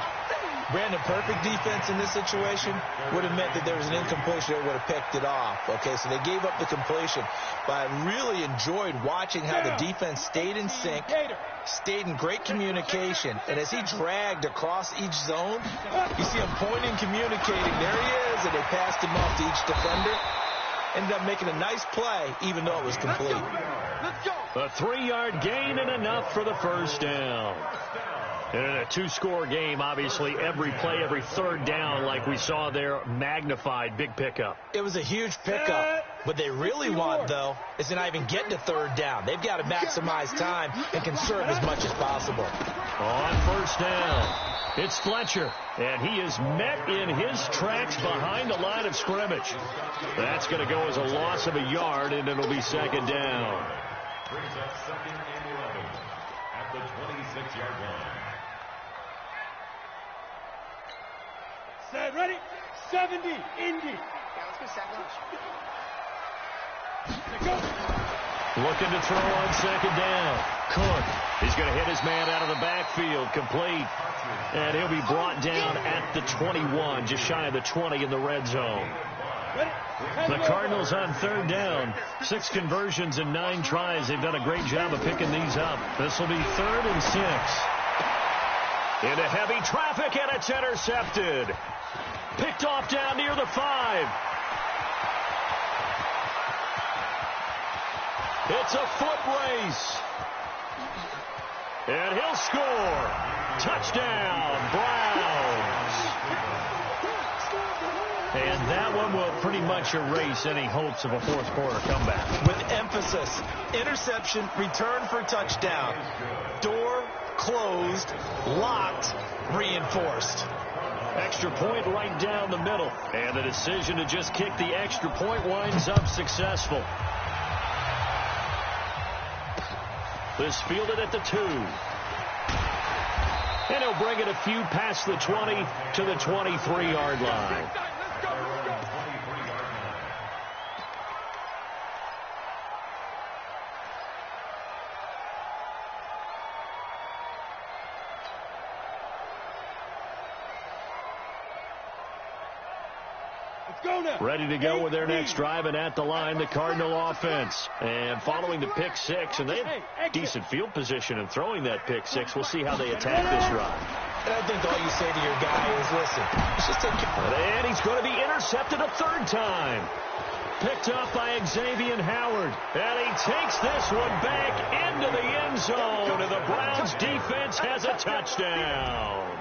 Brandon, perfect defense in this situation would have meant that there was an incompletion that would have picked it off. Okay, so they gave up the completion. But I really enjoyed watching how the defense stayed in sync, stayed in great communication. And as he dragged across each zone, you see him pointing, communicating. There he is, and they passed him off to each defender. Ended up making a nice play, even though it was complete. A 3-yard gain and enough for the first down. And in a 2-score game, obviously, every play, every third down, like we saw there, magnified, big pickup. It was a huge pickup. What they really want, though, is to not even get to third down. They've got to maximize time and conserve as much as possible. On first down, it's Fletcher, and he is met in his tracks behind the line of scrimmage. That's going to go as a loss of a yard, and it'll be 2nd down. Brings up 2nd and 11 at the 26-yard line. Set, ready, 70, Indy. Yeah, let's go second. Looking to throw on 2nd down. Cook. He's going to hit his man out of the backfield. Complete. And he'll be brought down at the 21, just shy of the 20 in the red zone. The Cardinals on 3rd down. 6 conversions and 9 tries. They've done a great job of picking these up. This will be 3rd and 6. Into heavy traffic, and it's intercepted. Picked off down near the 5. It's a foot race. And he'll score. Touchdown, Browns. that one will pretty much erase any hopes of a fourth-quarter comeback. With emphasis, interception, return for touchdown. Door closed, locked, reinforced. Extra point right down the middle. And the decision to just kick the extra point winds up successful. This fielded at the 2. And he'll bring it a few past the 20 to the 23-yard line. Ready to go with their next drive, and at the line, the Cardinal offense. And following the pick 6, and they have decent field position in throwing that pick 6. We'll see how they attack this run. And I think all you say to your guy is, listen, let's just take care. And he's going to be intercepted a third time. Picked up by Xavier Howard. And he takes this one back into the end zone, and the Browns defense has a touchdown.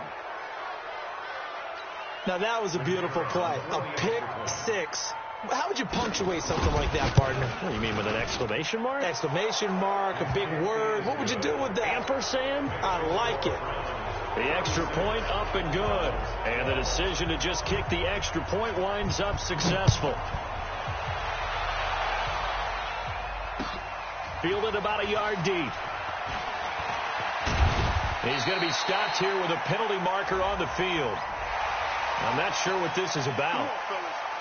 Now, that was a beautiful play. A pick 6. How would you punctuate something like that, partner? What do you mean, with an exclamation mark? Exclamation mark, a big word. What would you do with that? Ampersand? I like it. The extra point up and good. And the decision to just kick the extra point winds up successful. Fielded about a yard deep. He's going to be stopped here with a penalty marker on the field. I'm not sure what this is about.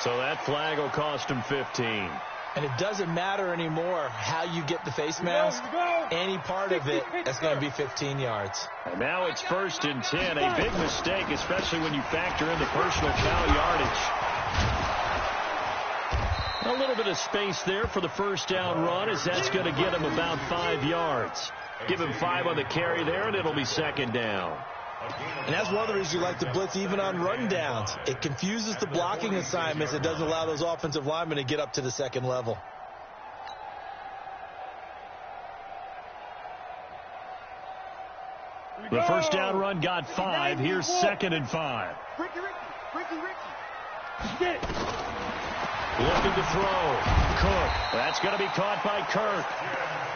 So that flag will cost him 15. And it doesn't matter anymore how you get the face mask. Any part of it, that's going to be 15 yards. And now it's 1st and 10. A big mistake, especially when you factor in the personal foul yardage. A little bit of space there for the first down run, as that's going to get him about 5 yards. Give him 5 on the carry there, and it'll be 2nd down. And that's one of the reasons you like to blitz even on rundowns. It confuses the blocking assignments. It doesn't allow those offensive linemen to get up to the second level. The first down run got 5. Here's 2nd and 5. Looking to throw. Cook. That's going to be caught by Kirk.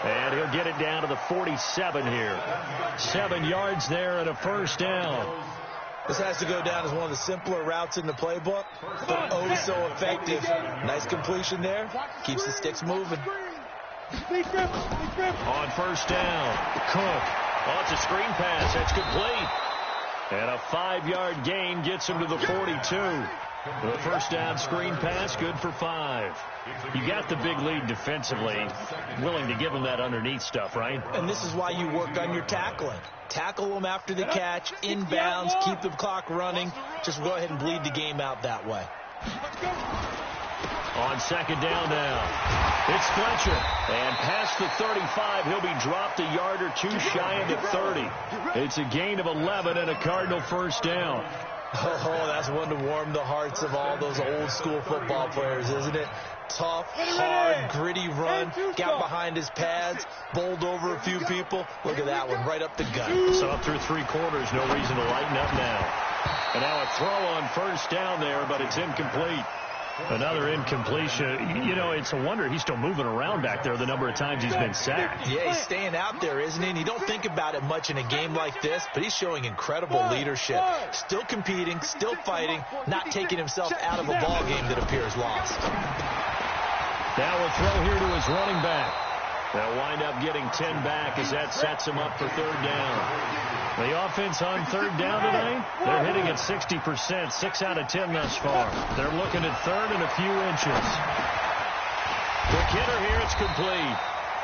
And he'll get it down to the 47 here. 7 yards there and a first down. This has to go down as one of the simpler routes in the playbook, but oh so effective. Nice completion there. Keeps the sticks moving. On first down, Cook. Oh, it's a screen pass. That's complete. And a 5-yard gain gets him to the 42. The first down screen pass, good for 5. You got the big lead defensively, willing to give them that underneath stuff, right? And this is why you work on your tackling. Tackle them after the catch, inbounds, keep the clock running. Just go ahead and bleed the game out that way. On 2nd down now, it's Fletcher. And past the 35, he'll be dropped a yard or 2 shy of the 30. It's a gain of 11 and a Cardinal first down. Oh, that's one to warm the hearts of all those old school football players, isn't it? Tough, hard, gritty run, got behind his pads, bowled over a few people. Look at that one, right up the gut. So up through 3 quarters, no reason to lighten up now. And now a throw on first down there, but it's incomplete. Another incompletion. You know, it's a wonder he's still moving around back there the number of times he's been sacked. Yeah, he's staying out there, isn't he? And you don't think about it much in a game like this, but he's showing incredible leadership. Still competing, still fighting, not taking himself out of a ball game that appears lost. Now a throw here to his running back. They'll wind up getting 10 back as that sets him up for 3rd down. The offense on 3rd down today, they're hitting at 60%, 6 out of 10 thus far. They're looking at 3rd and a few inches. Quick hitter here, it's complete.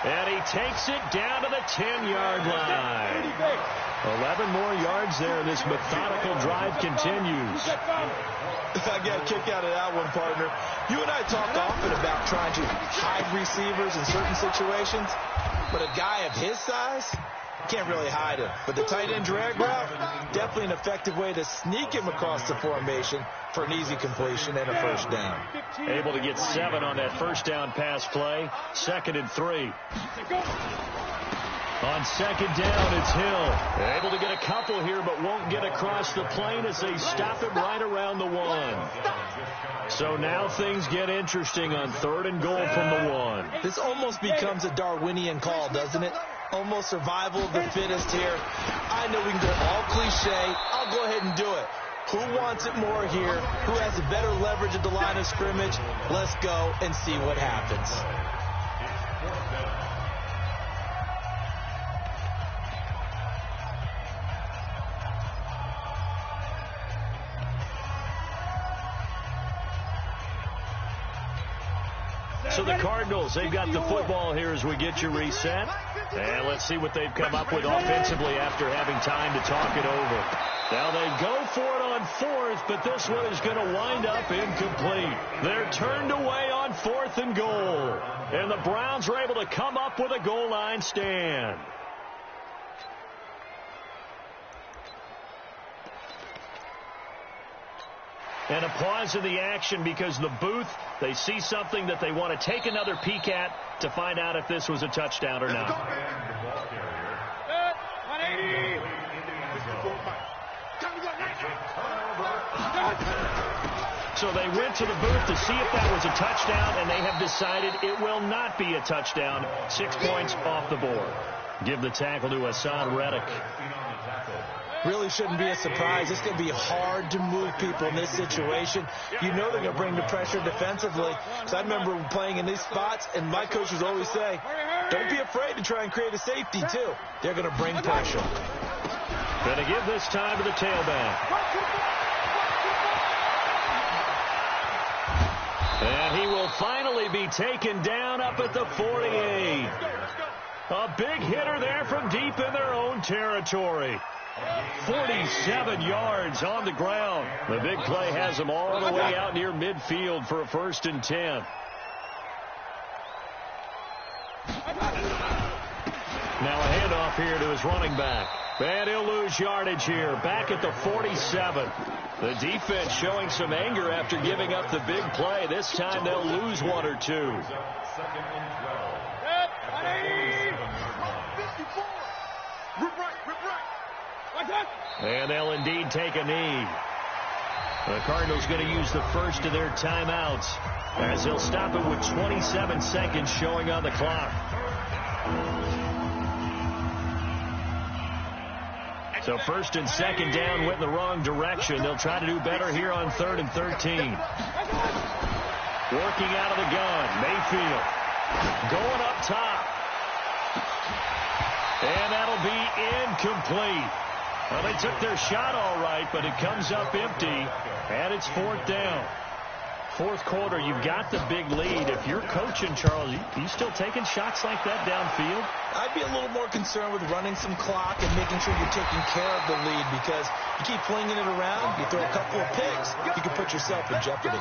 And he takes it down to the 10-yard line. 11 more yards there. This methodical drive continues. I got a kick out of that one, partner. You and I talk often about trying to hide receivers in certain situations, but a guy of his size can't really hide him. But the tight end drag route, definitely an effective way to sneak him across the formation for an easy completion and a first down. Able to get 7 on that first down pass play. 2nd and 3. On second down, it's Hill. Able to get a couple here, but won't get across the plane as they stop him right around the 1. So now things get interesting on 3rd and goal from the 1. This almost becomes a Darwinian call, doesn't it? Almost survival of the fittest here. I know we can go all cliche. I'll go ahead and do it. Who wants it more here? Who has a better leverage at the line of scrimmage? Let's go and see what happens. So the Cardinals, they've got the football here as we get you reset. And let's see what they've come up with offensively after having time to talk it over. Now they go for it on 4th, but this one is going to wind up incomplete. They're turned away on 4th and goal. And the Browns are able to come up with a goal line stand. And a pause in the action because the booth, they see something that they want to take another peek at to find out if this was a touchdown or not. So they went to the booth to see if that was a touchdown, and they have decided it will not be a touchdown. 6 points off the board. Give the tackle to Hassan Reddick. Really shouldn't be a surprise. It's going to be hard to move people in this situation. You know they're going to bring the pressure defensively. Because I remember playing in these spots, and my coaches always say, don't be afraid to try and create a safety, too. They're going to bring pressure. Going to give this time to the tailback. And he will finally be taken down up at the 48. A big hitter there from deep in their own territory. 47 yards on the ground. The big play has them all the way out near midfield for a 1st and 10. Now a handoff here to his running back. And he'll lose yardage here. Back at the 47. The defense showing some anger after giving up the big play. This time they'll lose 1 or 2. 2nd and 12. Rip right. And they'll indeed take a knee. The Cardinals going to use the first of their timeouts as they'll stop it with 27 seconds showing on the clock. So 1st and 2nd down went in the wrong direction. They'll try to do better here on 3rd and 13. Working out of the gun. Mayfield going up top. And that'll be incomplete. Well, they took their shot all right, but it comes up empty, and it's 4th down. 4th quarter, you've got the big lead. If you're coaching, Charles, you still taking shots like that downfield? I'd be a little more concerned with running some clock and making sure you're taking care of the lead, because you keep flinging it around, you throw a couple of picks, you can put yourself in jeopardy.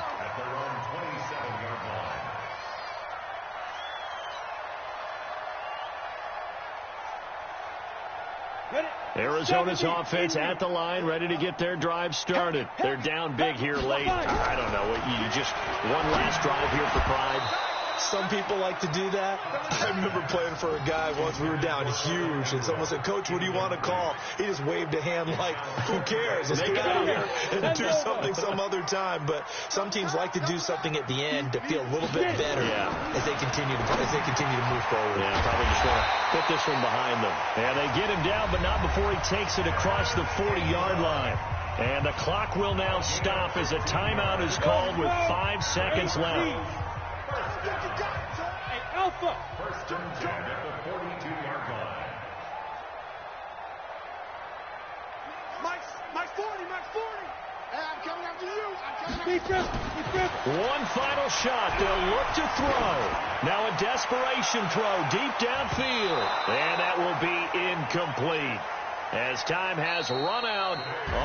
Arizona's offense at the line, ready to get their drive started. They're down big here late. I don't know. You just one last drive here for pride. Some people like to do that. I remember playing for a guy once. We were down huge, and someone said, "Coach, what do you want to call?" He just waved a hand like, "Who cares? Let's get out of here and do something some other time." But some teams like to do something at the end to feel a little bit better as they continue to move forward. Yeah, probably just want to put this one behind them. And they get him down, but not before he takes it across the 40-yard line. And the clock will now stop as a timeout is called with 5 seconds left. Hey, Alpha. 1st and 10 at the 42-yard line. Mike 40. Hey, I'm coming after you. One final shot. They'll look to throw. Now a desperation throw deep downfield. And that will be incomplete, as time has run out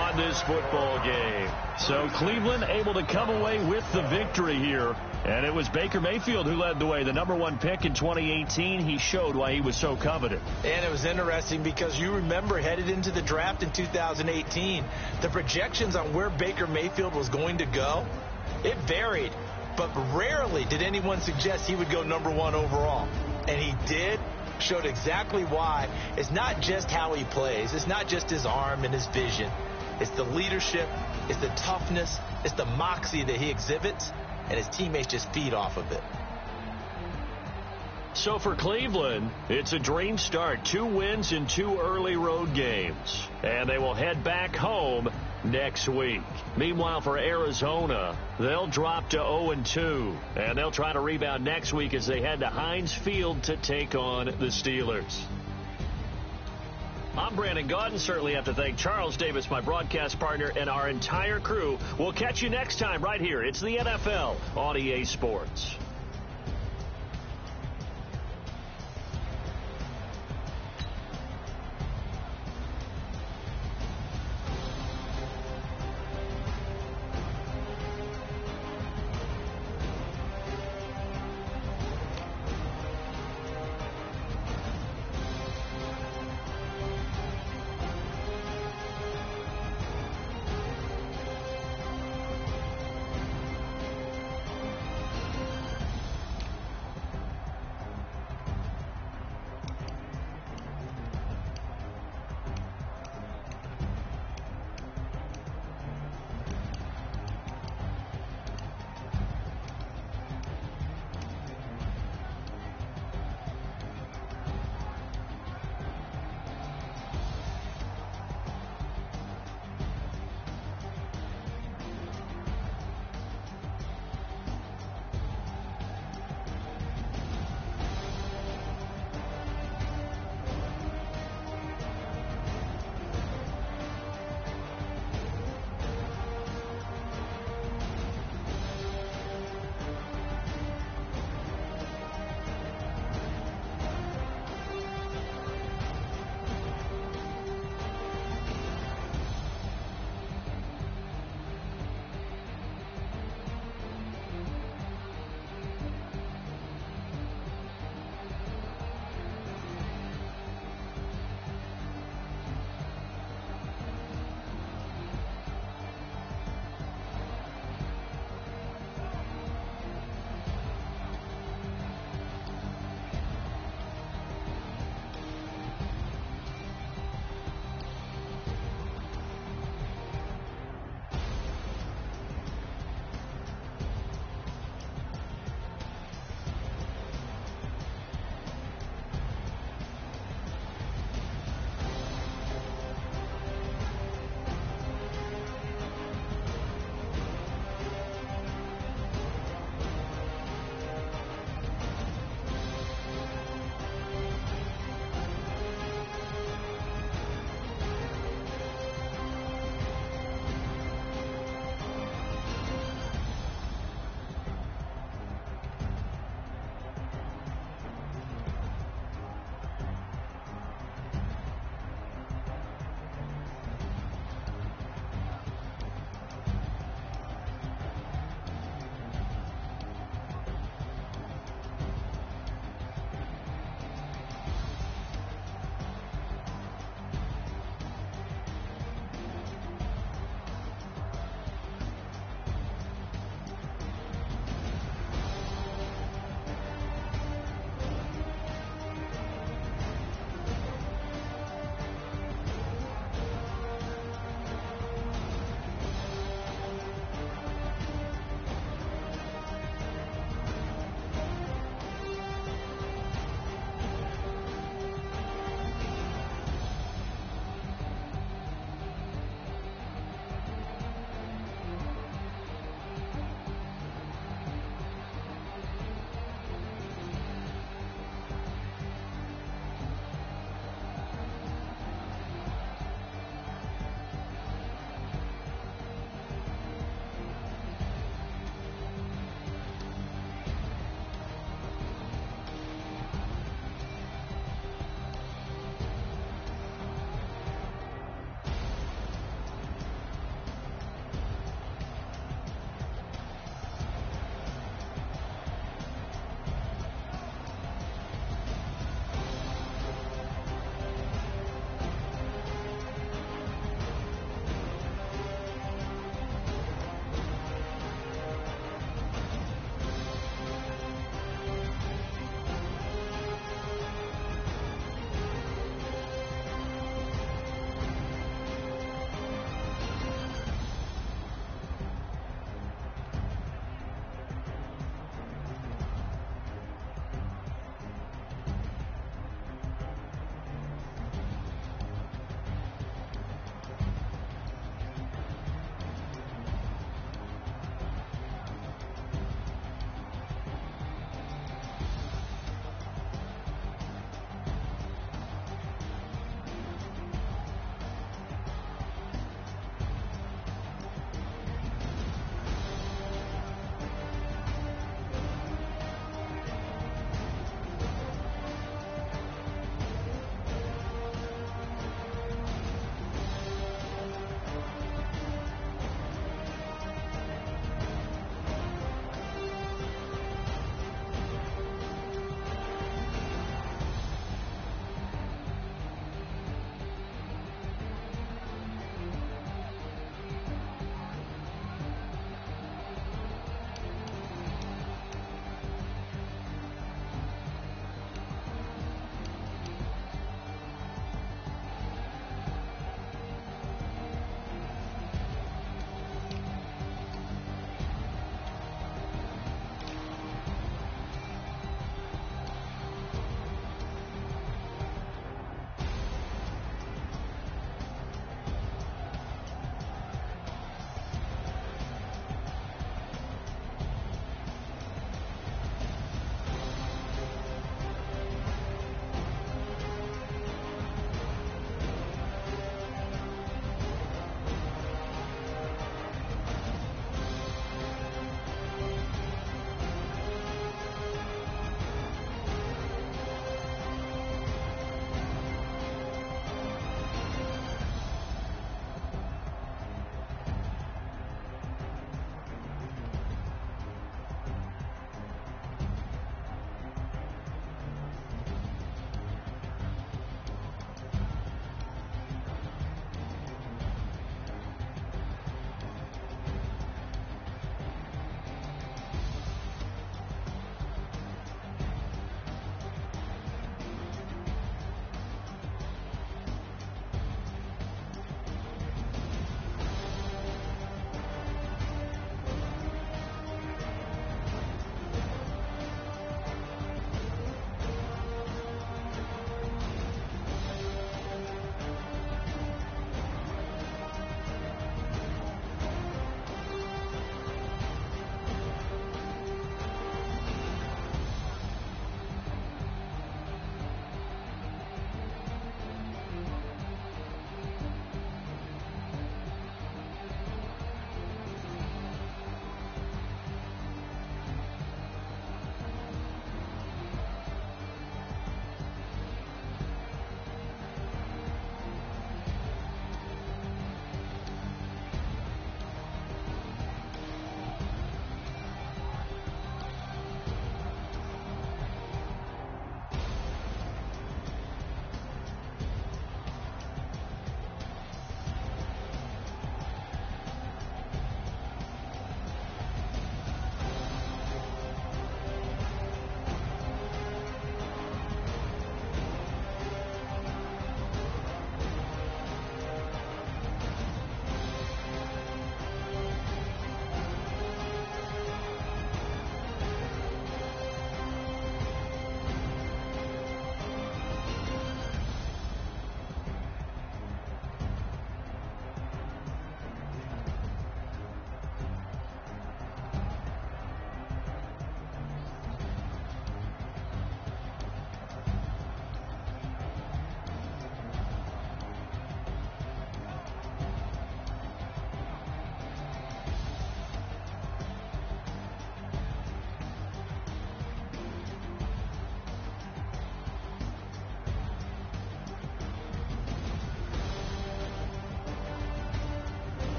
on this football game. So Cleveland able to come away with the victory here. And it was Baker Mayfield who led the way. The #1 pick in 2018. He showed why he was so coveted. And it was interesting because you remember headed into the draft in 2018, the projections on where Baker Mayfield was going to go, it varied. But rarely did anyone suggest he would go #1 overall. And he did. showed exactly why. It's not just how he plays. It's not just his arm and his vision. It's the leadership. It's the toughness. It's the moxie that he exhibits, and his teammates just feed off of it. So for Cleveland, it's a dream start. 2 wins in 2 early road games. And they will head back home next week. Meanwhile, for Arizona, they'll drop to 0-2. And they'll try to rebound next week as they head to Heinz Field to take on the Steelers. I'm Brandon Gaudin. Certainly have to thank Charles Davis, my broadcast partner, and our entire crew. We'll catch you next time right here. It's the NFL on EA Sports.